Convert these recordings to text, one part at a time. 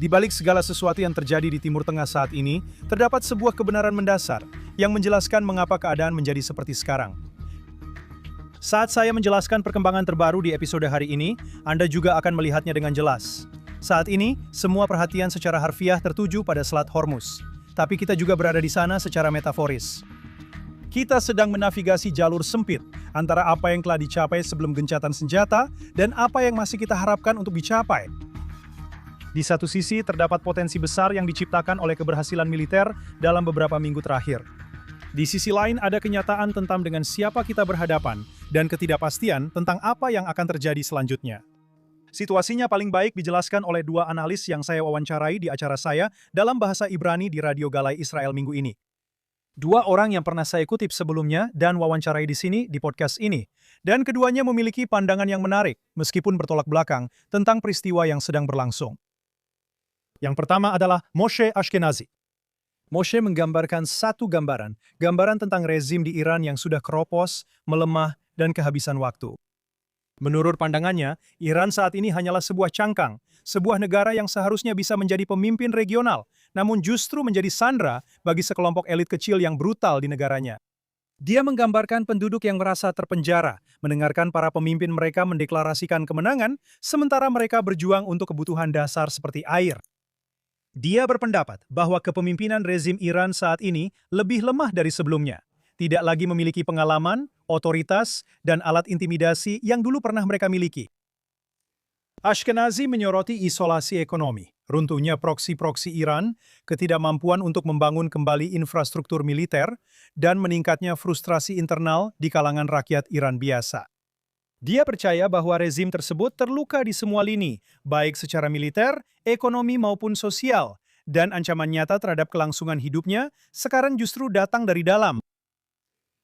Di balik segala sesuatu yang terjadi di Timur Tengah saat ini, terdapat sebuah kebenaran mendasar yang menjelaskan mengapa keadaan menjadi seperti sekarang. Saat saya menjelaskan perkembangan terbaru di episode hari ini, Anda juga akan melihatnya dengan jelas. Saat ini, semua perhatian secara harfiah tertuju pada Selat Hormuz. Tapi kita juga berada di sana secara metaforis. Kita sedang menavigasi jalur sempit antara apa yang telah dicapai sebelum gencatan senjata dan apa yang masih kita harapkan untuk dicapai. Di satu sisi, terdapat potensi besar yang diciptakan oleh keberhasilan militer dalam beberapa minggu terakhir. Di sisi lain, ada kenyataan tentang dengan siapa kita berhadapan dan ketidakpastian tentang apa yang akan terjadi selanjutnya. Situasinya paling baik dijelaskan oleh dua analis yang saya wawancarai di acara saya dalam bahasa Ibrani di Radio Galai Israel minggu ini. Dua orang yang pernah saya kutip sebelumnya dan wawancarai di sini di podcast ini. Dan keduanya memiliki pandangan yang menarik, meskipun bertolak belakang, tentang peristiwa yang sedang berlangsung. Yang pertama adalah Moshe Ashkenazi. Moshe menggambarkan satu gambaran tentang rezim di Iran yang sudah keropos, melemah, dan kehabisan waktu. Menurut pandangannya, Iran saat ini hanyalah sebuah cangkang, sebuah negara yang seharusnya bisa menjadi pemimpin regional, namun justru menjadi sandera bagi sekelompok elit kecil yang brutal di negaranya. Dia menggambarkan penduduk yang merasa terpenjara, mendengarkan para pemimpin mereka mendeklarasikan kemenangan, sementara mereka berjuang untuk kebutuhan dasar seperti air. Dia berpendapat bahwa kepemimpinan rezim Iran saat ini lebih lemah dari sebelumnya, tidak lagi memiliki pengalaman, otoritas, dan alat intimidasi yang dulu pernah mereka miliki. Ashkenazi menyoroti isolasi ekonomi, runtuhnya proksi-proksi Iran, ketidakmampuan untuk membangun kembali infrastruktur militer, dan meningkatnya frustrasi internal di kalangan rakyat Iran biasa. Dia percaya bahwa rezim tersebut terluka di semua lini, baik secara militer, ekonomi maupun sosial, dan ancaman nyata terhadap kelangsungan hidupnya sekarang justru datang dari dalam.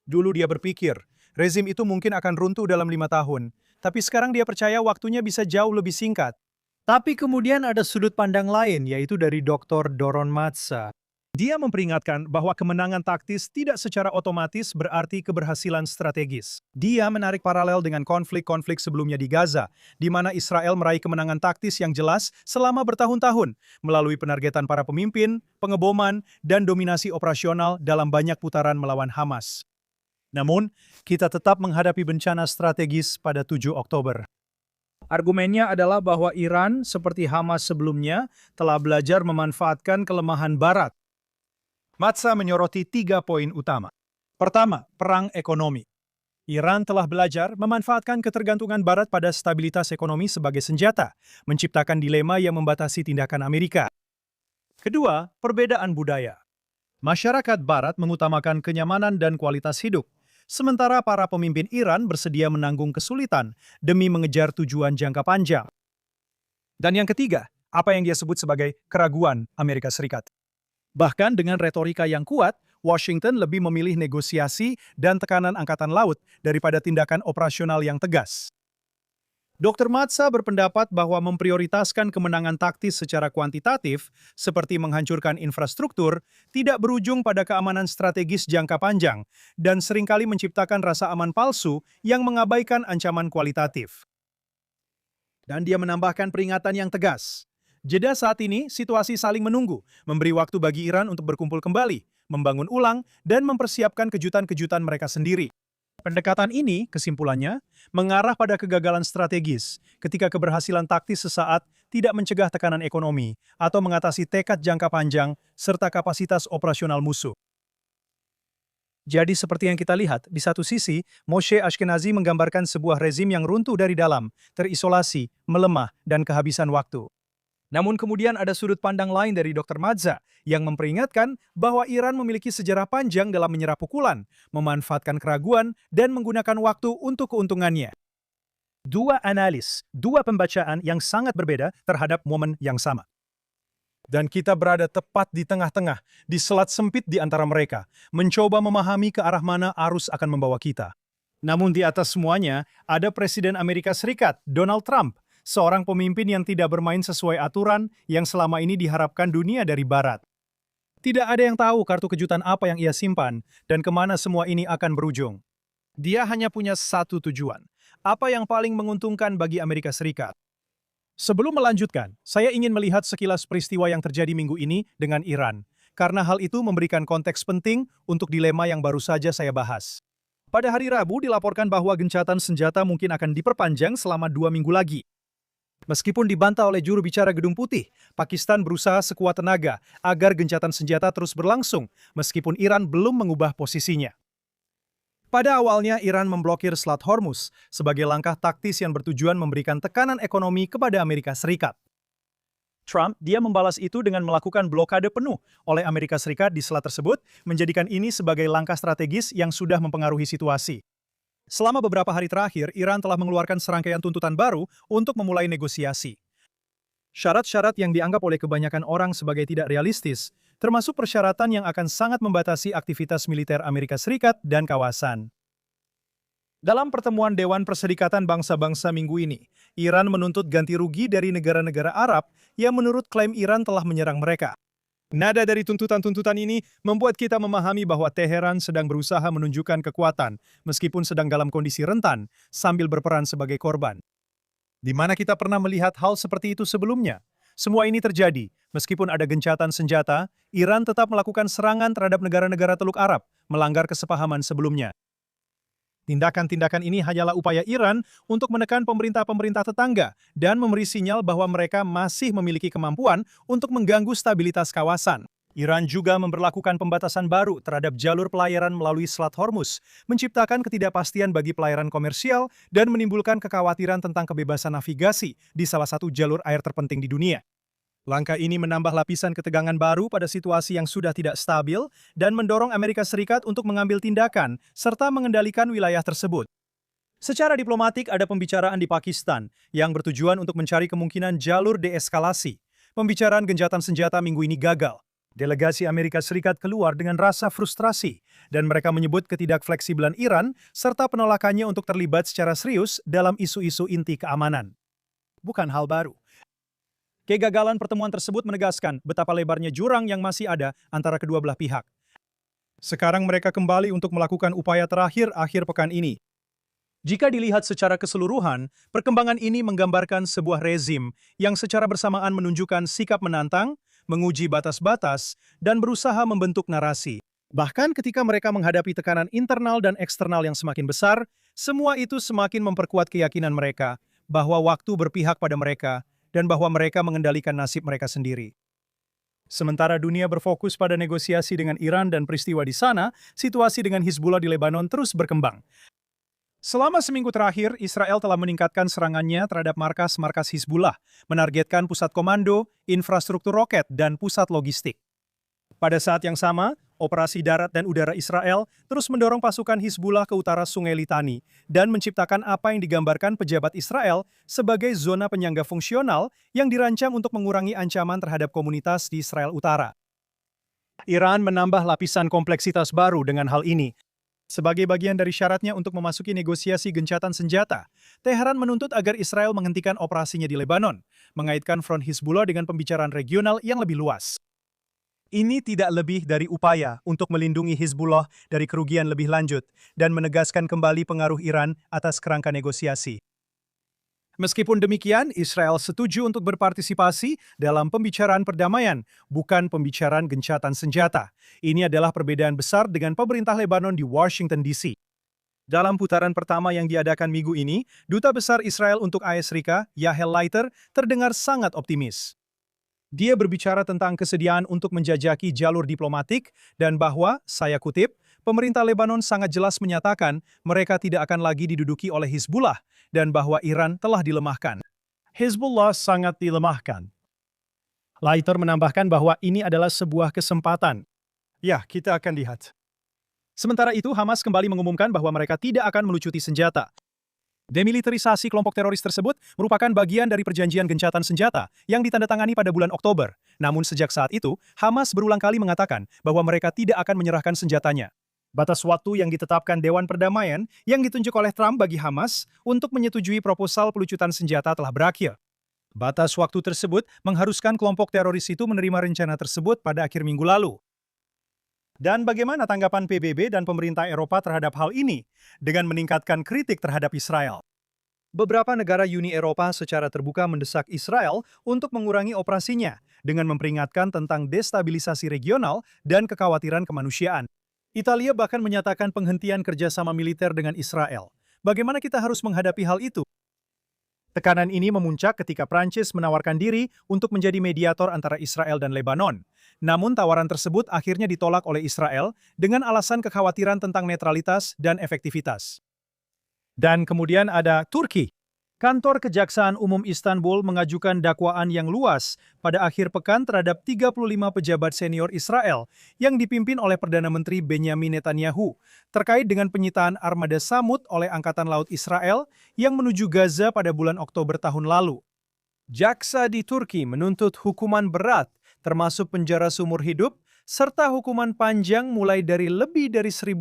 Dulu dia berpikir, rezim itu mungkin akan runtuh dalam 5 tahun, tapi sekarang dia percaya waktunya bisa jauh lebih singkat. Tapi kemudian ada sudut pandang lain, yaitu dari Dr. Doron Matza. Dia memperingatkan bahwa kemenangan taktis tidak secara otomatis berarti keberhasilan strategis. Dia menarik paralel dengan konflik-konflik sebelumnya di Gaza, di mana Israel meraih kemenangan taktis yang jelas selama bertahun-tahun, melalui penargetan para pemimpin, pengeboman, dan dominasi operasional dalam banyak putaran melawan Hamas. Namun, kita tetap menghadapi bencana strategis pada 7 Oktober. Argumennya adalah bahwa Iran, seperti Hamas sebelumnya, telah belajar memanfaatkan kelemahan Barat. Matza menyoroti 3 poin utama. Pertama, perang ekonomi. Iran telah belajar memanfaatkan ketergantungan Barat pada stabilitas ekonomi sebagai senjata, menciptakan dilema yang membatasi tindakan Amerika. Kedua, perbedaan budaya. Masyarakat Barat mengutamakan kenyamanan dan kualitas hidup, sementara para pemimpin Iran bersedia menanggung kesulitan demi mengejar tujuan jangka panjang. Dan yang ketiga, apa yang dia sebut sebagai keraguan Amerika Serikat. Bahkan dengan retorika yang kuat, Washington lebih memilih negosiasi dan tekanan angkatan laut daripada tindakan operasional yang tegas. Dr. Matza berpendapat bahwa memprioritaskan kemenangan taktis secara kuantitatif, seperti menghancurkan infrastruktur, tidak berujung pada keamanan strategis jangka panjang dan seringkali menciptakan rasa aman palsu yang mengabaikan ancaman kualitatif. Dan dia menambahkan peringatan yang tegas. Jeda saat ini, situasi saling menunggu, memberi waktu bagi Iran untuk berkumpul kembali, membangun ulang, dan mempersiapkan kejutan-kejutan mereka sendiri. Pendekatan ini, kesimpulannya, mengarah pada kegagalan strategis ketika keberhasilan taktis sesaat tidak mencegah tekanan ekonomi atau mengatasi tekad jangka panjang serta kapasitas operasional musuh. Jadi seperti yang kita lihat, di satu sisi, Moshe Ashkenazi menggambarkan sebuah rezim yang runtuh dari dalam, terisolasi, melemah, dan kehabisan waktu. Namun kemudian ada sudut pandang lain dari Dr. Matza yang memperingatkan bahwa Iran memiliki sejarah panjang dalam menyerap pukulan, memanfaatkan keraguan, dan menggunakan waktu untuk keuntungannya. Dua analis, dua pembacaan yang sangat berbeda terhadap momen yang sama. Dan kita berada tepat di tengah-tengah, di selat sempit di antara mereka, mencoba memahami ke arah mana arus akan membawa kita. Namun di atas semuanya, ada Presiden Amerika Serikat, Donald Trump, seorang pemimpin yang tidak bermain sesuai aturan yang selama ini diharapkan dunia dari Barat. Tidak ada yang tahu kartu kejutan apa yang ia simpan dan kemana semua ini akan berujung. Dia hanya punya satu tujuan, apa yang paling menguntungkan bagi Amerika Serikat. Sebelum melanjutkan, saya ingin melihat sekilas peristiwa yang terjadi minggu ini dengan Iran, karena hal itu memberikan konteks penting untuk dilema yang baru saja saya bahas. Pada hari Rabu dilaporkan bahwa gencatan senjata mungkin akan diperpanjang selama 2 minggu lagi. Meskipun dibantah oleh juru bicara Gedung Putih, Pakistan berusaha sekuat tenaga agar gencatan senjata terus berlangsung, meskipun Iran belum mengubah posisinya. Pada awalnya, Iran memblokir Selat Hormuz sebagai langkah taktis yang bertujuan memberikan tekanan ekonomi kepada Amerika Serikat. Dia membalas itu dengan melakukan blokade penuh oleh Amerika Serikat di selat tersebut, menjadikan ini sebagai langkah strategis yang sudah mempengaruhi situasi. Selama beberapa hari terakhir, Iran telah mengeluarkan serangkaian tuntutan baru untuk memulai negosiasi. Syarat-syarat yang dianggap oleh kebanyakan orang sebagai tidak realistis, termasuk persyaratan yang akan sangat membatasi aktivitas militer Amerika Serikat dan kawasan. Dalam pertemuan Dewan Perserikatan Bangsa-Bangsa minggu ini, Iran menuntut ganti rugi dari negara-negara Arab yang menurut klaim Iran telah menyerang mereka. Nada dari tuntutan-tuntutan ini membuat kita memahami bahwa Teheran sedang berusaha menunjukkan kekuatan, meskipun sedang dalam kondisi rentan, sambil berperan sebagai korban. Di mana kita pernah melihat hal seperti itu sebelumnya? Semua ini terjadi, meskipun ada gencatan senjata, Iran tetap melakukan serangan terhadap negara-negara Teluk Arab, melanggar kesepahaman sebelumnya. Tindakan-tindakan ini hanyalah upaya Iran untuk menekan pemerintah-pemerintah tetangga dan memberi sinyal bahwa mereka masih memiliki kemampuan untuk mengganggu stabilitas kawasan. Iran juga memberlakukan pembatasan baru terhadap jalur pelayaran melalui Selat Hormuz, menciptakan ketidakpastian bagi pelayaran komersial dan menimbulkan kekhawatiran tentang kebebasan navigasi di salah satu jalur air terpenting di dunia. Langkah ini menambah lapisan ketegangan baru pada situasi yang sudah tidak stabil dan mendorong Amerika Serikat untuk mengambil tindakan serta mengendalikan wilayah tersebut. Secara diplomatik, ada pembicaraan di Pakistan yang bertujuan untuk mencari kemungkinan jalur deeskalasi. Pembicaraan gencatan senjata minggu ini gagal. Delegasi Amerika Serikat keluar dengan rasa frustrasi, dan mereka menyebut ketidakfleksibelan Iran serta penolakannya untuk terlibat secara serius dalam isu-isu inti keamanan. Bukan hal baru. Kegagalan pertemuan tersebut menegaskan betapa lebarnya jurang yang masih ada antara kedua belah pihak. Sekarang mereka kembali untuk melakukan upaya terakhir akhir pekan ini. Jika dilihat secara keseluruhan, perkembangan ini menggambarkan sebuah rezim yang secara bersamaan menunjukkan sikap menantang, menguji batas-batas, dan berusaha membentuk narasi. Bahkan ketika mereka menghadapi tekanan internal dan eksternal yang semakin besar, semua itu semakin memperkuat keyakinan mereka bahwa waktu berpihak pada mereka dan bahwa mereka mengendalikan nasib mereka sendiri. Sementara dunia berfokus pada negosiasi dengan Iran dan peristiwa di sana, situasi dengan Hizbullah di Lebanon terus berkembang. Selama seminggu terakhir, Israel telah meningkatkan serangannya terhadap markas-markas Hizbullah, menargetkan pusat komando, infrastruktur roket, dan pusat logistik. Pada saat yang sama, operasi darat dan udara Israel terus mendorong pasukan Hizbullah ke utara Sungai Litani dan menciptakan apa yang digambarkan pejabat Israel sebagai zona penyangga fungsional yang dirancang untuk mengurangi ancaman terhadap komunitas di Israel Utara. Iran menambah lapisan kompleksitas baru dengan hal ini. Sebagai bagian dari syaratnya untuk memasuki negosiasi gencatan senjata, Teheran menuntut agar Israel menghentikan operasinya di Lebanon, mengaitkan front Hizbullah dengan pembicaraan regional yang lebih luas. Ini tidak lebih dari upaya untuk melindungi Hizbullah dari kerugian lebih lanjut dan menegaskan kembali pengaruh Iran atas kerangka negosiasi. Meskipun demikian, Israel setuju untuk berpartisipasi dalam pembicaraan perdamaian, bukan pembicaraan gencatan senjata. Ini adalah perbedaan besar dengan pemerintah Lebanon di Washington, D.C. Dalam putaran pertama yang diadakan minggu ini, Duta Besar Israel untuk AS, Yael Leiter, terdengar sangat optimis. Dia berbicara tentang kesediaan untuk menjajaki jalur diplomatik dan bahwa, saya kutip, pemerintah Lebanon sangat jelas menyatakan mereka tidak akan lagi diduduki oleh Hizbullah dan bahwa Iran telah dilemahkan. Hizbullah sangat dilemahkan. Leiter menambahkan bahwa ini adalah sebuah kesempatan. Ya, kita akan lihat. Sementara itu, Hamas kembali mengumumkan bahwa mereka tidak akan melucuti senjata. Demilitarisasi kelompok teroris tersebut merupakan bagian dari perjanjian gencatan senjata yang ditandatangani pada bulan Oktober. Namun sejak saat itu, Hamas berulang kali mengatakan bahwa mereka tidak akan menyerahkan senjatanya. Batas waktu yang ditetapkan Dewan Perdamaian yang ditunjuk oleh Trump bagi Hamas untuk menyetujui proposal pelucutan senjata telah berakhir. Batas waktu tersebut mengharuskan kelompok teroris itu menerima rencana tersebut pada akhir minggu lalu. Dan bagaimana tanggapan PBB dan pemerintah Eropa terhadap hal ini dengan meningkatkan kritik terhadap Israel? Beberapa negara Uni Eropa secara terbuka mendesak Israel untuk mengurangi operasinya dengan memperingatkan tentang destabilisasi regional dan kekhawatiran kemanusiaan. Italia bahkan menyatakan penghentian kerjasama militer dengan Israel. Bagaimana kita harus menghadapi hal itu? Tekanan ini memuncak ketika Prancis menawarkan diri untuk menjadi mediator antara Israel dan Lebanon. Namun tawaran tersebut akhirnya ditolak oleh Israel dengan alasan kekhawatiran tentang netralitas dan efektivitas. Dan kemudian ada Turki. Kantor Kejaksaan Umum Istanbul mengajukan dakwaan yang luas pada akhir pekan terhadap 35 pejabat senior Israel yang dipimpin oleh Perdana Menteri Benyamin Netanyahu terkait dengan penyitaan armada Samud oleh Angkatan Laut Israel yang menuju Gaza pada bulan Oktober tahun lalu. Jaksa di Turki menuntut hukuman berat termasuk penjara seumur hidup serta hukuman panjang mulai dari lebih dari 1.100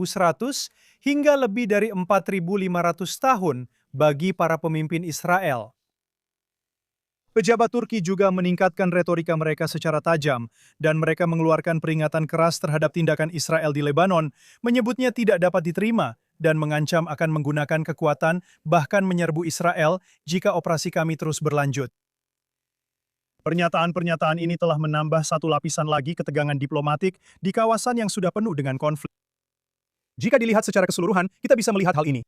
hingga lebih dari 4.500 tahun bagi para pemimpin Israel. Pejabat Turki juga meningkatkan retorika mereka secara tajam, dan mereka mengeluarkan peringatan keras terhadap tindakan Israel di Lebanon, menyebutnya tidak dapat diterima, dan mengancam akan menggunakan kekuatan bahkan menyerbu Israel jika operasi kami terus berlanjut. Pernyataan-pernyataan ini telah menambah satu lapisan lagi ketegangan diplomatik di kawasan yang sudah penuh dengan konflik. Jika dilihat secara keseluruhan, kita bisa melihat hal ini.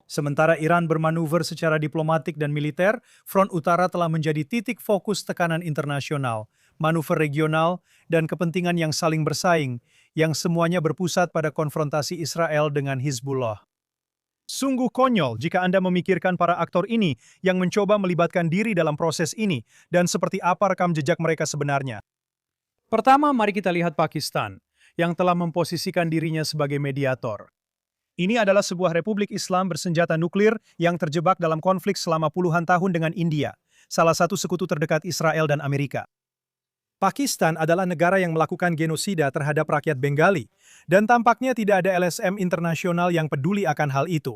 Sementara Iran bermanuver secara diplomatik dan militer, front utara telah menjadi titik fokus tekanan internasional, manuver regional, dan kepentingan yang saling bersaing, yang semuanya berpusat pada konfrontasi Israel dengan Hizbullah. Sungguh konyol jika Anda memikirkan para aktor ini yang mencoba melibatkan diri dalam proses ini dan seperti apa rekam jejak mereka sebenarnya. Pertama, mari kita lihat Pakistan, yang telah memposisikan dirinya sebagai mediator. Ini adalah sebuah republik Islam bersenjata nuklir yang terjebak dalam konflik selama puluhan tahun dengan India, salah satu sekutu terdekat Israel dan Amerika. Pakistan adalah negara yang melakukan genosida terhadap rakyat Bengali, dan tampaknya tidak ada LSM internasional yang peduli akan hal itu.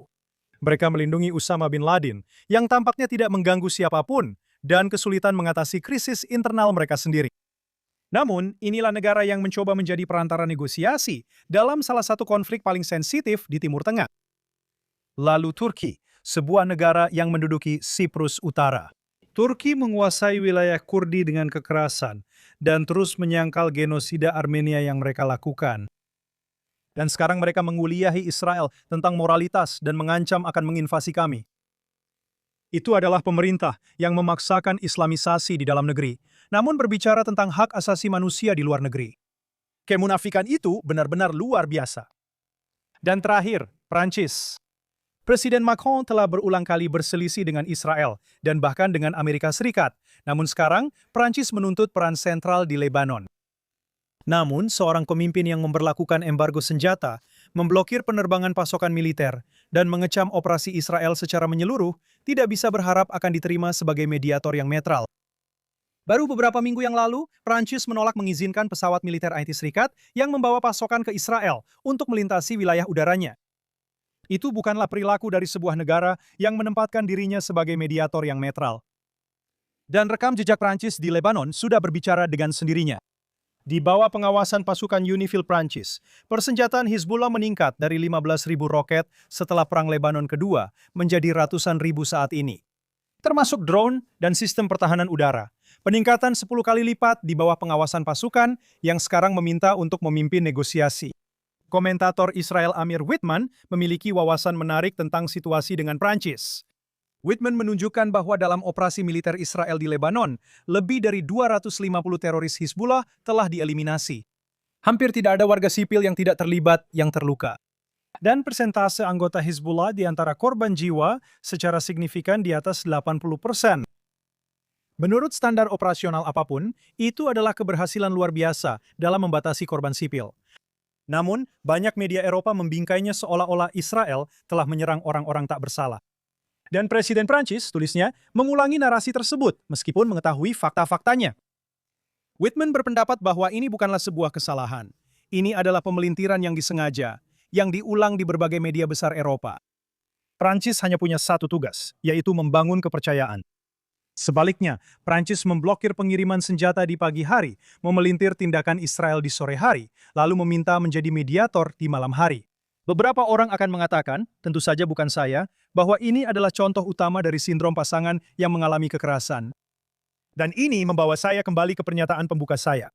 Mereka melindungi Usama bin Laden, yang tampaknya tidak mengganggu siapapun, dan kesulitan mengatasi krisis internal mereka sendiri. Namun, inilah negara yang mencoba menjadi perantara negosiasi dalam salah satu konflik paling sensitif di Timur Tengah. Lalu Turki, sebuah negara yang menduduki Siprus Utara. Turki menguasai wilayah Kurdi dengan kekerasan dan terus menyangkal genosida Armenia yang mereka lakukan. Dan sekarang mereka menguliahi Israel tentang moralitas dan mengancam akan menginvasi kami. Itu adalah pemerintah yang memaksakan Islamisasi di dalam negeri, namun berbicara tentang hak asasi manusia di luar negeri. Kemunafikan itu benar-benar luar biasa. Dan terakhir, Prancis. Presiden Macron telah berulang kali berselisih dengan Israel dan bahkan dengan Amerika Serikat. Namun sekarang, Prancis menuntut peran sentral di Lebanon. Namun, seorang pemimpin yang memberlakukan embargo senjata, memblokir penerbangan pasokan militer, dan mengecam operasi Israel secara menyeluruh, tidak bisa berharap akan diterima sebagai mediator yang netral. Baru beberapa minggu yang lalu, Prancis menolak mengizinkan pesawat militer Amerika Serikat yang membawa pasokan ke Israel untuk melintasi wilayah udaranya. Itu bukanlah perilaku dari sebuah negara yang menempatkan dirinya sebagai mediator yang netral. Dan rekam jejak Prancis di Lebanon sudah berbicara dengan sendirinya. Di bawah pengawasan pasukan Unifil Prancis, persenjataan Hizbullah meningkat dari 15.000 roket setelah Perang Lebanon kedua menjadi ratusan ribu saat ini. Termasuk drone dan sistem pertahanan udara. Peningkatan 10 kali lipat di bawah pengawasan pasukan yang sekarang meminta untuk memimpin negosiasi. Komentator Israel Amir Whitman memiliki wawasan menarik tentang situasi dengan Prancis. Whitman menunjukkan bahwa dalam operasi militer Israel di Lebanon, lebih dari 250 teroris Hizbullah telah dieliminasi. Hampir tidak ada warga sipil yang tidak terlibat yang terluka. Dan persentase anggota Hizbullah di antara korban jiwa secara signifikan di atas 80%. Menurut standar operasional apapun, itu adalah keberhasilan luar biasa dalam membatasi korban sipil. Namun, banyak media Eropa membingkainya seolah-olah Israel telah menyerang orang-orang tak bersalah. Dan Presiden Prancis, tulisnya, mengulangi narasi tersebut meskipun mengetahui fakta-faktanya. Whitman berpendapat bahwa ini bukanlah sebuah kesalahan. Ini adalah pemelintiran yang disengaja, yang diulang di berbagai media besar Eropa. Prancis hanya punya satu tugas, yaitu membangun kepercayaan. Sebaliknya, Prancis memblokir pengiriman senjata di pagi hari, memelintir tindakan Israel di sore hari, lalu meminta menjadi mediator di malam hari. Beberapa orang akan mengatakan, tentu saja bukan saya, bahwa ini adalah contoh utama dari sindrom pasangan yang mengalami kekerasan. Dan ini membawa saya kembali ke pernyataan pembuka saya.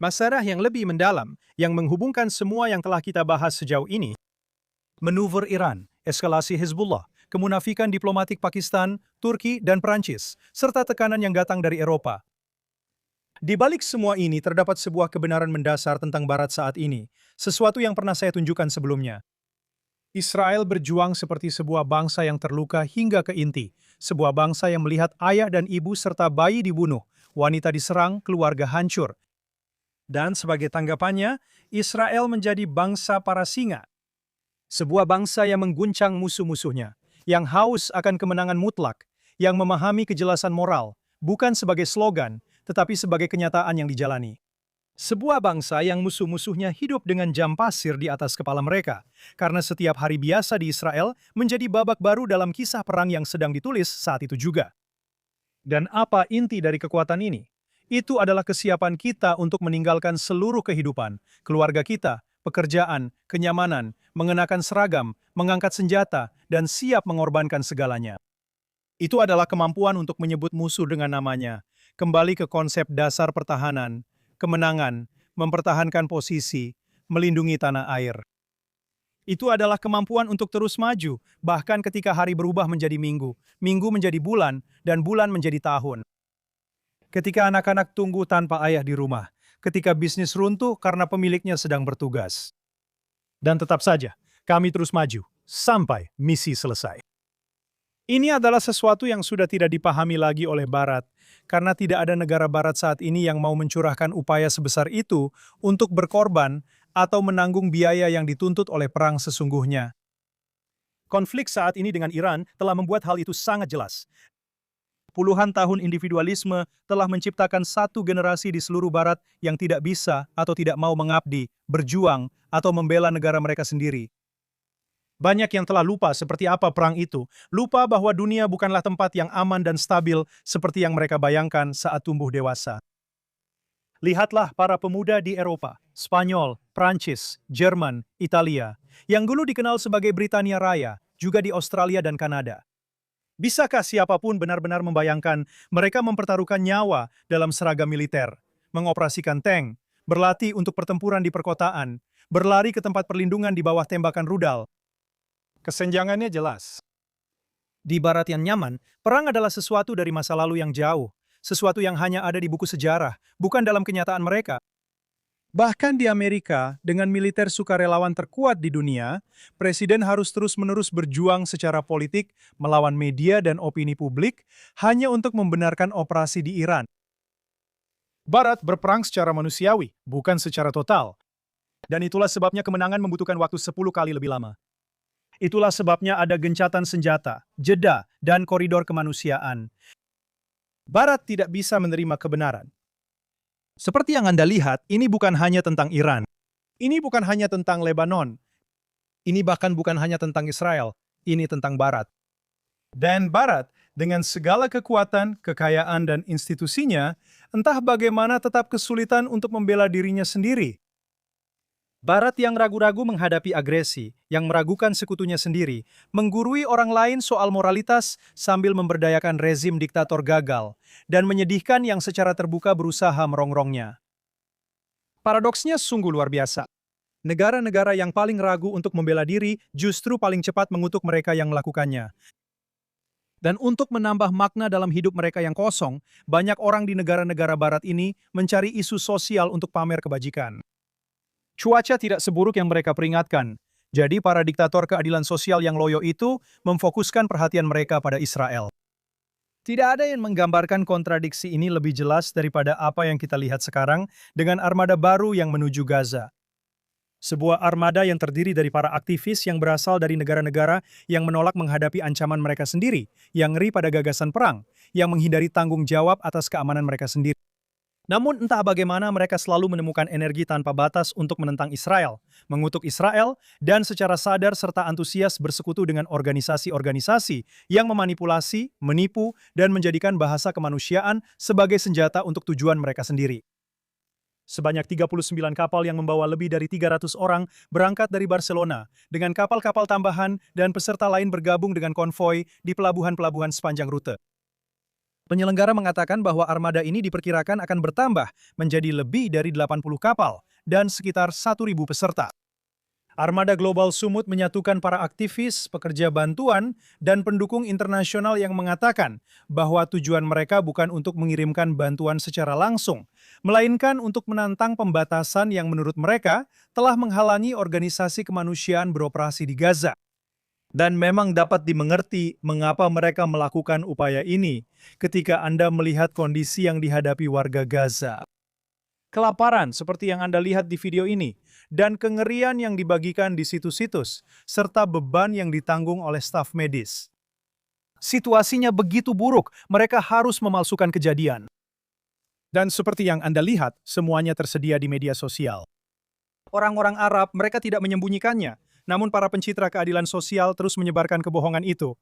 Masalah yang lebih mendalam, yang menghubungkan semua yang telah kita bahas sejauh ini, manuver Iran, eskalasi Hezbollah, kemunafikan diplomatik Pakistan, Turki, dan Prancis, serta tekanan yang datang dari Eropa. Di balik semua ini terdapat sebuah kebenaran mendasar tentang Barat saat ini, sesuatu yang pernah saya tunjukkan sebelumnya. Israel berjuang seperti sebuah bangsa yang terluka hingga ke inti, sebuah bangsa yang melihat ayah dan ibu serta bayi dibunuh, wanita diserang, keluarga hancur. Dan sebagai tanggapannya, Israel menjadi bangsa para singa. Sebuah bangsa yang mengguncang musuh-musuhnya, yang haus akan kemenangan mutlak, yang memahami kejelasan moral, bukan sebagai slogan, tetapi sebagai kenyataan yang dijalani. Sebuah bangsa yang musuh-musuhnya hidup dengan jam pasir di atas kepala mereka, karena setiap hari biasa di Israel menjadi babak baru dalam kisah perang yang sedang ditulis saat itu juga. Dan apa inti dari kekuatan ini? Itu adalah kesiapan kita untuk meninggalkan seluruh kehidupan, keluarga kita, pekerjaan, kenyamanan, mengenakan seragam, mengangkat senjata, dan siap mengorbankan segalanya. Itu adalah kemampuan untuk menyebut musuh dengan namanya, kembali ke konsep dasar pertahanan, kemenangan, mempertahankan posisi, melindungi tanah air. Itu adalah kemampuan untuk terus maju, bahkan ketika hari berubah menjadi minggu, minggu menjadi bulan, dan bulan menjadi tahun. Ketika anak-anak tunggu tanpa ayah di rumah, ketika bisnis runtuh karena pemiliknya sedang bertugas. Dan tetap saja, kami terus maju, sampai misi selesai. Ini adalah sesuatu yang sudah tidak dipahami lagi oleh Barat, karena tidak ada negara Barat saat ini yang mau mencurahkan upaya sebesar itu untuk berkorban atau menanggung biaya yang dituntut oleh perang sesungguhnya. Konflik saat ini dengan Iran telah membuat hal itu sangat jelas. Puluhan tahun individualisme telah menciptakan satu generasi di seluruh Barat yang tidak bisa atau tidak mau mengabdi, berjuang, atau membela negara mereka sendiri. Banyak yang telah lupa seperti apa perang itu, lupa bahwa dunia bukanlah tempat yang aman dan stabil seperti yang mereka bayangkan saat tumbuh dewasa. Lihatlah para pemuda di Eropa, Spanyol, Prancis, Jerman, Italia, yang dulu dikenal sebagai Britania Raya, juga di Australia dan Kanada. Bisakah siapapun benar-benar membayangkan mereka mempertaruhkan nyawa dalam seragam militer, mengoperasikan tank, berlatih untuk pertempuran di perkotaan, berlari ke tempat perlindungan di bawah tembakan rudal? Kesenjangannya jelas. Di Barat yang nyaman, perang adalah sesuatu dari masa lalu yang jauh, sesuatu yang hanya ada di buku sejarah, bukan dalam kenyataan mereka. Bahkan di Amerika, dengan militer sukarelawan terkuat di dunia, presiden harus terus-menerus berjuang secara politik melawan media dan opini publik hanya untuk membenarkan operasi di Iran. Barat berperang secara manusiawi, bukan secara total. Dan itulah sebabnya kemenangan membutuhkan waktu 10 kali lebih lama. Itulah sebabnya ada gencatan senjata, jeda, dan koridor kemanusiaan. Barat tidak bisa menerima kebenaran. Seperti yang Anda lihat, ini bukan hanya tentang Iran. Ini bukan hanya tentang Lebanon. Ini bahkan bukan hanya tentang Israel. Ini tentang Barat. Dan Barat, dengan segala kekuatan, kekayaan, dan institusinya, entah bagaimana tetap kesulitan untuk membela dirinya sendiri. Barat yang ragu-ragu menghadapi agresi, yang meragukan sekutunya sendiri, menggurui orang lain soal moralitas sambil memberdayakan rezim diktator gagal, dan menyedihkan yang secara terbuka berusaha merongrongnya. Paradoksnya sungguh luar biasa. Negara-negara yang paling ragu untuk membela diri justru paling cepat mengutuk mereka yang melakukannya. Dan untuk menambah makna dalam hidup mereka yang kosong, banyak orang di negara-negara Barat ini mencari isu sosial untuk pamer kebajikan. Cuaca tidak seburuk yang mereka peringatkan. Jadi para diktator keadilan sosial yang loyo itu memfokuskan perhatian mereka pada Israel. Tidak ada yang menggambarkan kontradiksi ini lebih jelas daripada apa yang kita lihat sekarang dengan armada baru yang menuju Gaza. Sebuah armada yang terdiri dari para aktivis yang berasal dari negara-negara yang menolak menghadapi ancaman mereka sendiri, yang ngeri pada gagasan perang, yang menghindari tanggung jawab atas keamanan mereka sendiri. Namun entah bagaimana mereka selalu menemukan energi tanpa batas untuk menentang Israel, mengutuk Israel, dan secara sadar serta antusias bersekutu dengan organisasi-organisasi yang memanipulasi, menipu, dan menjadikan bahasa kemanusiaan sebagai senjata untuk tujuan mereka sendiri. Sebanyak 39 kapal yang membawa lebih dari 300 orang berangkat dari Barcelona, dengan kapal-kapal tambahan dan peserta lain bergabung dengan konvoi di pelabuhan-pelabuhan sepanjang rute. Penyelenggara mengatakan bahwa armada ini diperkirakan akan bertambah menjadi lebih dari 80 kapal dan sekitar 1.000 peserta. Armada Global Sumut menyatukan para aktivis, pekerja bantuan, dan pendukung internasional yang mengatakan bahwa tujuan mereka bukan untuk mengirimkan bantuan secara langsung, melainkan untuk menantang pembatasan yang menurut mereka telah menghalangi organisasi kemanusiaan beroperasi di Gaza. Dan memang dapat dimengerti mengapa mereka melakukan upaya ini ketika Anda melihat kondisi yang dihadapi warga Gaza. Kelaparan seperti yang Anda lihat di video ini, dan kengerian yang dibagikan di situs-situs, serta beban yang ditanggung oleh staf medis. Situasinya begitu buruk, mereka harus memalsukan kejadian. Dan seperti yang Anda lihat, semuanya tersedia di media sosial. Orang-orang Arab, mereka tidak menyembunyikannya, namun para pencitra keadilan sosial terus menyebarkan kebohongan itu.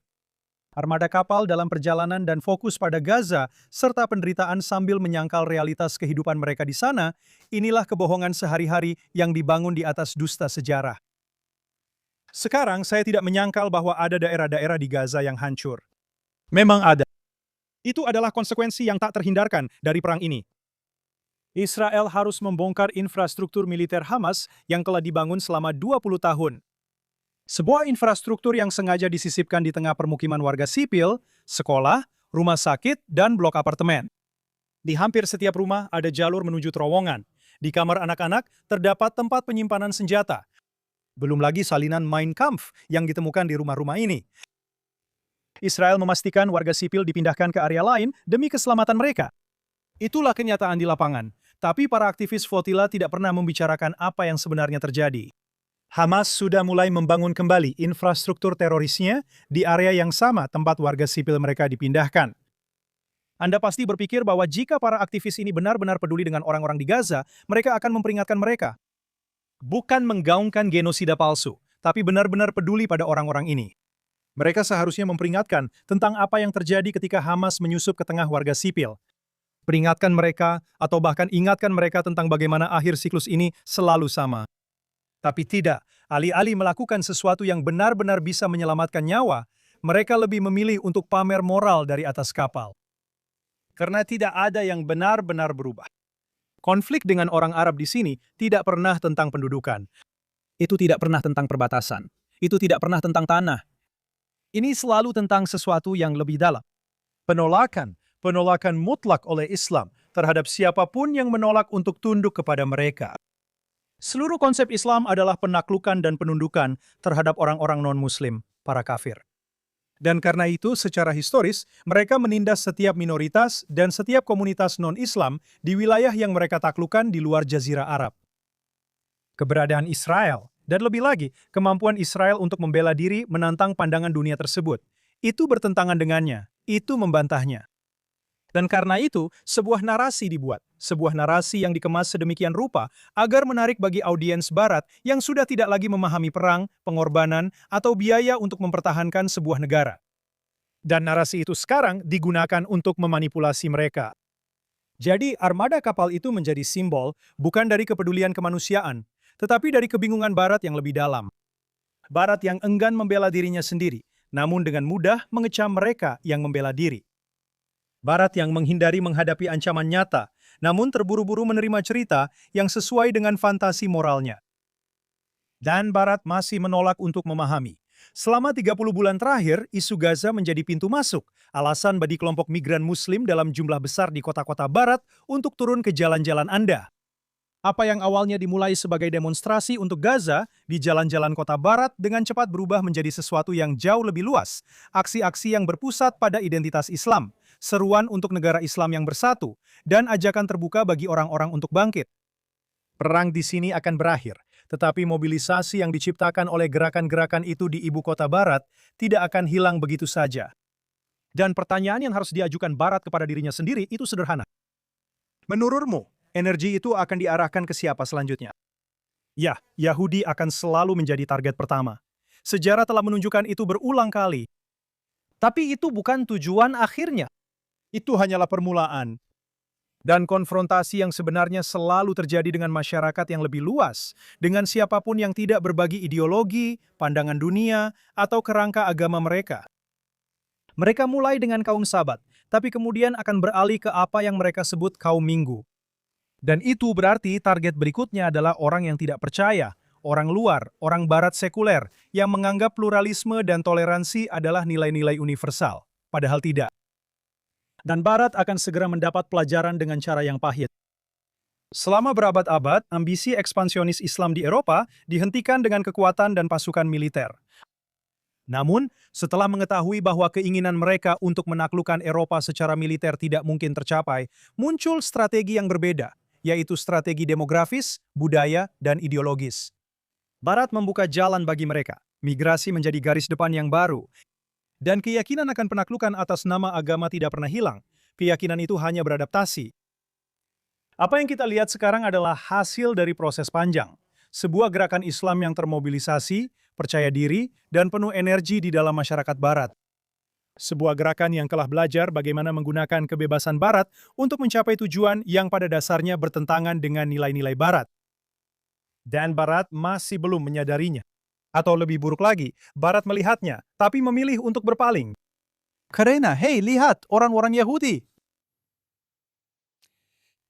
Armada kapal dalam perjalanan dan fokus pada Gaza, serta penderitaan sambil menyangkal realitas kehidupan mereka di sana, inilah kebohongan sehari-hari yang dibangun di atas dusta sejarah. Sekarang saya tidak menyangkal bahwa ada daerah-daerah di Gaza yang hancur. Memang ada. Itu adalah konsekuensi yang tak terhindarkan dari perang ini. Israel harus membongkar infrastruktur militer Hamas yang telah dibangun selama 20 tahun. Sebuah infrastruktur yang sengaja disisipkan di tengah permukiman warga sipil, sekolah, rumah sakit, dan blok apartemen. Di hampir setiap rumah ada jalur menuju terowongan. Di kamar anak-anak terdapat tempat penyimpanan senjata. Belum lagi salinan Mein Kampf yang ditemukan di rumah-rumah ini. Israel memastikan warga sipil dipindahkan ke area lain demi keselamatan mereka. Itulah kenyataan di lapangan. Tapi para aktivis flotila tidak pernah membicarakan apa yang sebenarnya terjadi. Hamas sudah mulai membangun kembali infrastruktur terorisnya di area yang sama tempat warga sipil mereka dipindahkan. Anda pasti berpikir bahwa jika para aktivis ini benar-benar peduli dengan orang-orang di Gaza, mereka akan memperingatkan mereka. Bukan menggaungkan genosida palsu, tapi benar-benar peduli pada orang-orang ini. Mereka seharusnya memperingatkan tentang apa yang terjadi ketika Hamas menyusup ke tengah warga sipil. Peringatkan mereka, atau bahkan ingatkan mereka tentang bagaimana akhir siklus ini selalu sama. Tapi tidak, alih-alih melakukan sesuatu yang benar-benar bisa menyelamatkan nyawa, mereka lebih memilih untuk pamer moral dari atas kapal. Karena tidak ada yang benar-benar berubah. Konflik dengan orang Arab di sini tidak pernah tentang pendudukan. Itu tidak pernah tentang perbatasan. Itu tidak pernah tentang tanah. Ini selalu tentang sesuatu yang lebih dalam. Penolakan mutlak oleh Islam terhadap siapapun yang menolak untuk tunduk kepada mereka. Seluruh konsep Islam adalah penaklukan dan penundukan terhadap orang-orang non-Muslim, para kafir. Dan karena itu, secara historis, mereka menindas setiap minoritas dan setiap komunitas non-Islam di wilayah yang mereka taklukkan di luar Jazirah Arab. Keberadaan Israel, dan lebih lagi, kemampuan Israel untuk membela diri menantang pandangan dunia tersebut, itu bertentangan dengannya, itu membantahnya. Dan karena itu, sebuah narasi dibuat, sebuah narasi yang dikemas sedemikian rupa agar menarik bagi audiens Barat yang sudah tidak lagi memahami perang, pengorbanan, atau biaya untuk mempertahankan sebuah negara. Dan narasi itu sekarang digunakan untuk memanipulasi mereka. Jadi, armada kapal itu menjadi simbol bukan dari kepedulian kemanusiaan, tetapi dari kebingungan Barat yang lebih dalam. Barat yang enggan membela dirinya sendiri, namun dengan mudah mengecam mereka yang membela diri. Barat yang menghindari menghadapi ancaman nyata, namun terburu-buru menerima cerita yang sesuai dengan fantasi moralnya. Dan Barat masih menolak untuk memahami. Selama 30 bulan terakhir, isu Gaza menjadi pintu masuk, alasan bagi kelompok migran Muslim dalam jumlah besar di kota-kota Barat untuk turun ke jalan-jalan Anda. Apa yang awalnya dimulai sebagai demonstrasi untuk Gaza di jalan-jalan kota Barat dengan cepat berubah menjadi sesuatu yang jauh lebih luas, aksi-aksi yang berpusat pada identitas Islam, seruan untuk negara Islam yang bersatu, dan ajakan terbuka bagi orang-orang untuk bangkit. Perang di sini akan berakhir, tetapi mobilisasi yang diciptakan oleh gerakan-gerakan itu di ibu kota Barat tidak akan hilang begitu saja. Dan pertanyaan yang harus diajukan Barat kepada dirinya sendiri itu sederhana. Menurutmu, energi itu akan diarahkan ke siapa selanjutnya? Ya, Yahudi akan selalu menjadi target pertama. Sejarah telah menunjukkan itu berulang kali. Tapi itu bukan tujuan akhirnya. Itu hanyalah permulaan. Dan konfrontasi yang sebenarnya selalu terjadi dengan masyarakat yang lebih luas, dengan siapapun yang tidak berbagi ideologi, pandangan dunia, atau kerangka agama mereka. Mereka mulai dengan kaum Sabat, tapi kemudian akan beralih ke apa yang mereka sebut kaum Minggu. Dan itu berarti target berikutnya adalah orang yang tidak percaya, orang luar, orang barat sekuler, yang menganggap pluralisme dan toleransi adalah nilai-nilai universal. Padahal tidak. Dan barat akan segera mendapat pelajaran dengan cara yang pahit. Selama berabad-abad, ambisi ekspansionis Islam di Eropa dihentikan dengan kekuatan dan pasukan militer. Namun, setelah mengetahui bahwa keinginan mereka untuk menaklukkan Eropa secara militer tidak mungkin tercapai, muncul strategi yang berbeda, yaitu strategi demografis, budaya, dan ideologis. Barat membuka jalan bagi mereka, migrasi menjadi garis depan yang baru, dan keyakinan akan penaklukan atas nama agama tidak pernah hilang. Keyakinan itu hanya beradaptasi. Apa yang kita lihat sekarang adalah hasil dari proses panjang. Sebuah gerakan Islam yang termobilisasi, percaya diri, dan penuh energi di dalam masyarakat Barat. Sebuah gerakan yang telah belajar bagaimana menggunakan kebebasan Barat untuk mencapai tujuan yang pada dasarnya bertentangan dengan nilai-nilai Barat. Dan Barat masih belum menyadarinya. Atau lebih buruk lagi, Barat melihatnya, tapi memilih untuk berpaling. Karena, hei, lihat, orang-orang Yahudi.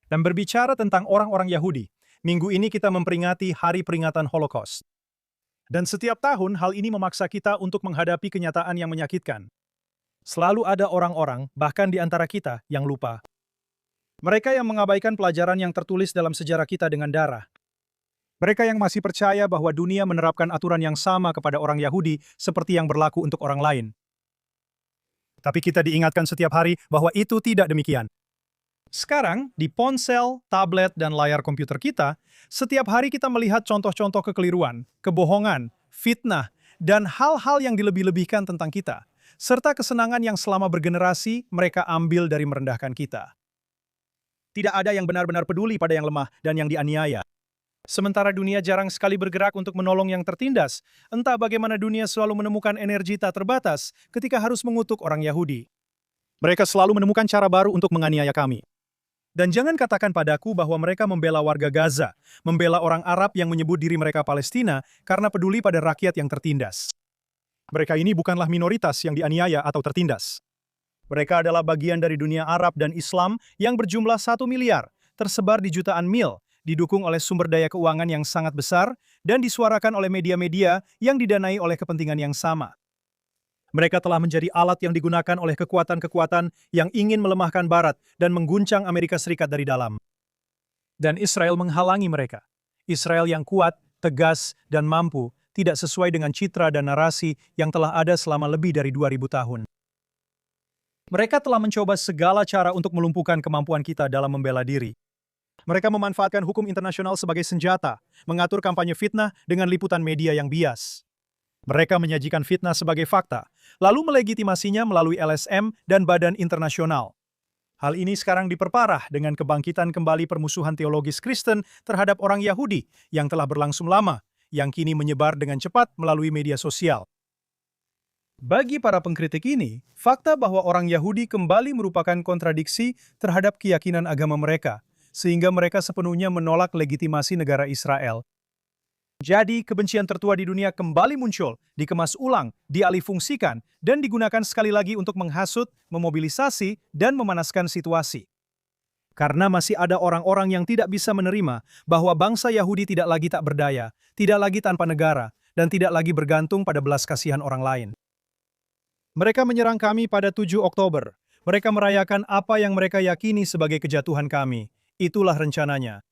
Dan berbicara tentang orang-orang Yahudi, minggu ini kita memperingati Hari Peringatan Holocaust. Dan setiap tahun, hal ini memaksa kita untuk menghadapi kenyataan yang menyakitkan. Selalu ada orang-orang, bahkan di antara kita, yang lupa. Mereka yang mengabaikan pelajaran yang tertulis dalam sejarah kita dengan darah. Mereka yang masih percaya bahwa dunia menerapkan aturan yang sama kepada orang Yahudi seperti yang berlaku untuk orang lain. Tapi kita diingatkan setiap hari bahwa itu tidak demikian. Sekarang, di ponsel, tablet, dan layar komputer kita, setiap hari kita melihat contoh-contoh kekeliruan, kebohongan, fitnah, dan hal-hal yang dilebih-lebihkan tentang kita, serta kesenangan yang selama bergenerasi mereka ambil dari merendahkan kita. Tidak ada yang benar-benar peduli pada yang lemah dan yang dianiaya. Sementara dunia jarang sekali bergerak untuk menolong yang tertindas, entah bagaimana dunia selalu menemukan energi tak terbatas ketika harus mengutuk orang Yahudi. Mereka selalu menemukan cara baru untuk menganiaya kami. Dan jangan katakan padaku bahwa mereka membela warga Gaza, membela orang Arab yang menyebut diri mereka Palestina karena peduli pada rakyat yang tertindas. Mereka ini bukanlah minoritas yang dianiaya atau tertindas. Mereka adalah bagian dari dunia Arab dan Islam yang berjumlah 1 miliar, tersebar di jutaan mil, didukung oleh sumber daya keuangan yang sangat besar, dan disuarakan oleh media-media yang didanai oleh kepentingan yang sama. Mereka telah menjadi alat yang digunakan oleh kekuatan-kekuatan yang ingin melemahkan Barat dan mengguncang Amerika Serikat dari dalam. Dan Israel menghalangi mereka. Israel yang kuat, tegas, dan mampu, tidak sesuai dengan citra dan narasi yang telah ada selama lebih dari 2000 tahun. Mereka telah mencoba segala cara untuk melumpuhkan kemampuan kita dalam membela diri. Mereka memanfaatkan hukum internasional sebagai senjata, mengatur kampanye fitnah dengan liputan media yang bias. Mereka menyajikan fitnah sebagai fakta, lalu melegitimasinya melalui LSM dan badan internasional. Hal ini sekarang diperparah dengan kebangkitan kembali permusuhan teologis Kristen terhadap orang Yahudi yang telah berlangsung lama, yang kini menyebar dengan cepat melalui media sosial. Bagi para pengkritik ini, fakta bahwa orang Yahudi kembali merupakan kontradiksi terhadap keyakinan agama mereka, sehingga mereka sepenuhnya menolak legitimasi negara Israel. Jadi, kebencian tertua di dunia kembali muncul, dikemas ulang, dialihfungsikan, dan digunakan sekali lagi untuk menghasut, memobilisasi, dan memanaskan situasi. Karena masih ada orang-orang yang tidak bisa menerima bahwa bangsa Yahudi tidak lagi tak berdaya, tidak lagi tanpa negara, dan tidak lagi bergantung pada belas kasihan orang lain. Mereka menyerang kami pada 7 Oktober. Mereka merayakan apa yang mereka yakini sebagai kejatuhan kami. Itulah rencananya.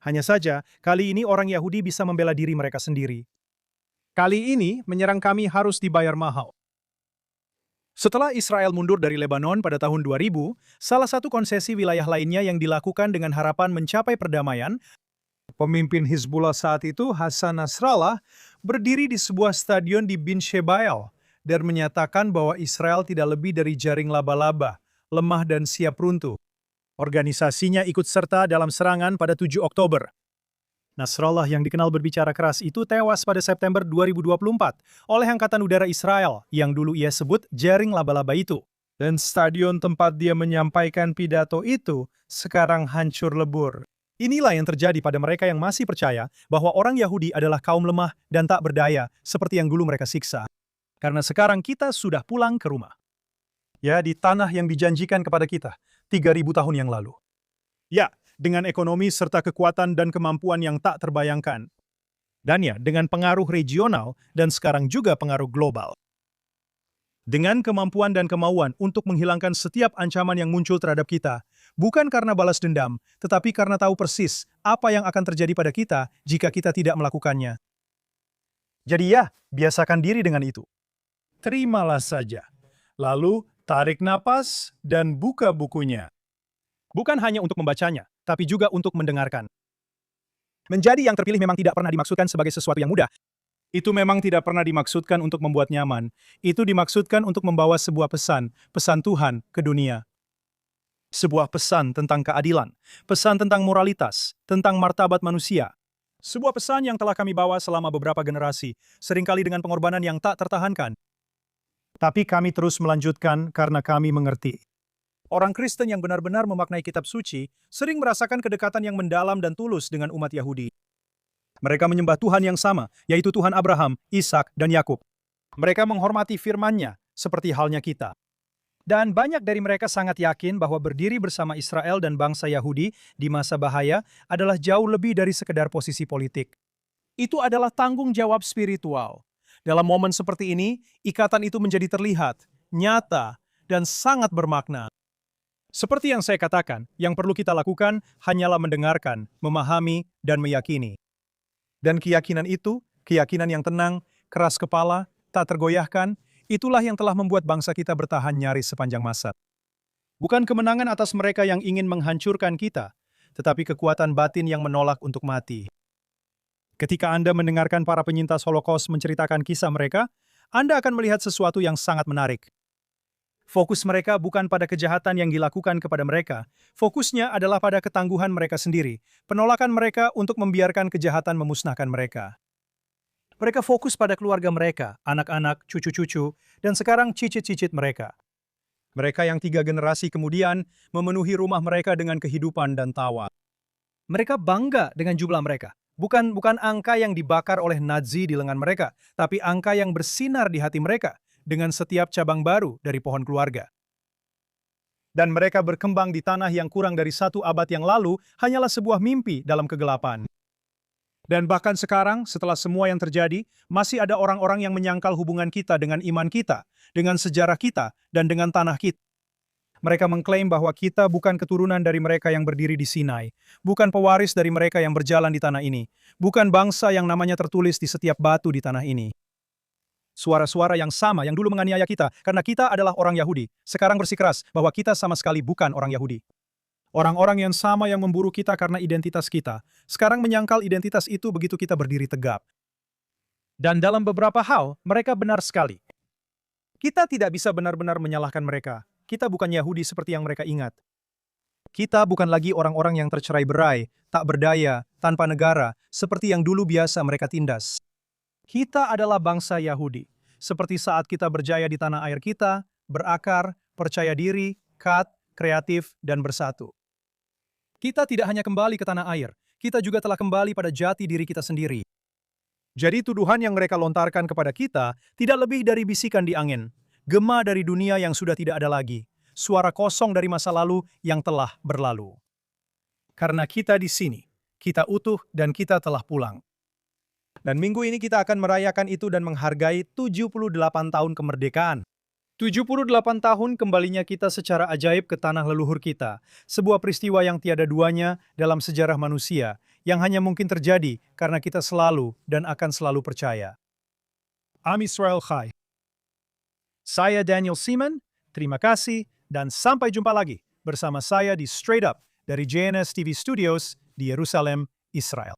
Hanya saja, kali ini orang Yahudi bisa membela diri mereka sendiri. Kali ini, menyerang kami harus dibayar mahal. Setelah Israel mundur dari Lebanon pada tahun 2000, salah satu konsesi wilayah lainnya yang dilakukan dengan harapan mencapai perdamaian, pemimpin Hizbullah saat itu, Hassan Nasrallah, berdiri di sebuah stadion di Bin Shebael dan menyatakan bahwa Israel tidak lebih dari jaring laba-laba, lemah dan siap runtuh. Organisasinya ikut serta dalam serangan pada 7 Oktober. Nasrallah yang dikenal berbicara keras itu tewas pada September 2024 oleh Angkatan Udara Israel yang dulu ia sebut jaring laba-laba itu. Dan stadion tempat dia menyampaikan pidato itu sekarang hancur lebur. Inilah yang terjadi pada mereka yang masih percaya bahwa orang Yahudi adalah kaum lemah dan tak berdaya seperti yang dulu mereka siksa. Karena sekarang kita sudah pulang ke rumah. Ya, di tanah yang dijanjikan kepada kita 3.000 tahun yang lalu. Ya, dengan ekonomi serta kekuatan dan kemampuan yang tak terbayangkan. Dan ya, dengan pengaruh regional dan sekarang juga pengaruh global. Dengan kemampuan dan kemauan untuk menghilangkan setiap ancaman yang muncul terhadap kita, bukan karena balas dendam, tetapi karena tahu persis apa yang akan terjadi pada kita jika kita tidak melakukannya. Jadi ya, biasakan diri dengan itu. Terimalah saja. Lalu, tarik napas dan buka bukunya. Bukan hanya untuk membacanya, tapi juga untuk mendengarkan. Menjadi yang terpilih memang tidak pernah dimaksudkan sebagai sesuatu yang mudah. Itu memang tidak pernah dimaksudkan untuk membuat nyaman. Itu dimaksudkan untuk membawa sebuah pesan, pesan Tuhan ke dunia. Sebuah pesan tentang keadilan, pesan tentang moralitas, tentang martabat manusia. Sebuah pesan yang telah kami bawa selama beberapa generasi, seringkali dengan pengorbanan yang tak tertahankan. Tapi kami terus melanjutkan karena kami mengerti. Orang Kristen yang benar-benar memaknai kitab suci sering merasakan kedekatan yang mendalam dan tulus dengan umat Yahudi. Mereka menyembah Tuhan yang sama, yaitu Tuhan Abraham, Ishak, dan Yakub. Mereka menghormati firman-Nya, seperti halnya kita. Dan banyak dari mereka sangat yakin bahwa berdiri bersama Israel dan bangsa Yahudi di masa bahaya adalah jauh lebih dari sekedar posisi politik. Itu adalah tanggung jawab spiritual. Dalam momen seperti ini, ikatan itu menjadi terlihat, nyata, dan sangat bermakna. Seperti yang saya katakan, yang perlu kita lakukan hanyalah mendengarkan, memahami, dan meyakini. Dan keyakinan itu, keyakinan yang tenang, keras kepala, tak tergoyahkan, itulah yang telah membuat bangsa kita bertahan nyaris sepanjang masa. Bukan kemenangan atas mereka yang ingin menghancurkan kita, tetapi kekuatan batin yang menolak untuk mati. Ketika Anda mendengarkan para penyintas Holocaust menceritakan kisah mereka, Anda akan melihat sesuatu yang sangat menarik. Fokus mereka bukan pada kejahatan yang dilakukan kepada mereka. Fokusnya adalah pada ketangguhan mereka sendiri, penolakan mereka untuk membiarkan kejahatan memusnahkan mereka. Mereka fokus pada keluarga mereka, anak-anak, cucu-cucu, dan sekarang cicit-cicit mereka. Mereka yang 3 generasi kemudian memenuhi rumah mereka dengan kehidupan dan tawa. Mereka bangga dengan jumlah mereka. Bukan angka yang dibakar oleh Nazi di lengan mereka, tapi angka yang bersinar di hati mereka dengan setiap cabang baru dari pohon keluarga. Dan mereka berkembang di tanah yang kurang dari 1 abad yang lalu hanyalah sebuah mimpi dalam kegelapan. Dan bahkan sekarang, setelah semua yang terjadi, masih ada orang-orang yang menyangkal hubungan kita dengan iman kita, dengan sejarah kita, dan dengan tanah kita. Mereka mengklaim bahwa kita bukan keturunan dari mereka yang berdiri di Sinai, bukan pewaris dari mereka yang berjalan di tanah ini, bukan bangsa yang namanya tertulis di setiap batu di tanah ini. Suara-suara yang sama yang dulu menganiaya kita karena kita adalah orang Yahudi, sekarang bersikeras bahwa kita sama sekali bukan orang Yahudi. Orang-orang yang sama yang memburu kita karena identitas kita, sekarang menyangkal identitas itu begitu kita berdiri tegap. Dan dalam beberapa hal, mereka benar sekali. Kita tidak bisa benar-benar menyalahkan mereka. Kita bukan Yahudi seperti yang mereka ingat. Kita bukan lagi orang-orang yang tercerai-berai, tak berdaya, tanpa negara, seperti yang dulu biasa mereka tindas. Kita adalah bangsa Yahudi, seperti saat kita berjaya di tanah air kita, berakar, percaya diri, kreatif, dan bersatu. Kita tidak hanya kembali ke tanah air, kita juga telah kembali pada jati diri kita sendiri. Jadi tuduhan yang mereka lontarkan kepada kita tidak lebih dari bisikan di angin, gema dari dunia yang sudah tidak ada lagi, suara kosong dari masa lalu yang telah berlalu. Karena kita di sini, kita utuh dan kita telah pulang. Dan minggu ini kita akan merayakan itu dan menghargai 78 tahun kemerdekaan. 78 tahun kembalinya kita secara ajaib ke tanah leluhur kita. Sebuah peristiwa yang tiada duanya dalam sejarah manusia, yang hanya mungkin terjadi karena kita selalu dan akan selalu percaya. Am Israel Chai. Saya Daniel Seaman, terima kasih, dan sampai jumpa lagi bersama saya di Straight Up dari JNS TV Studios di Yerusalem, Israel.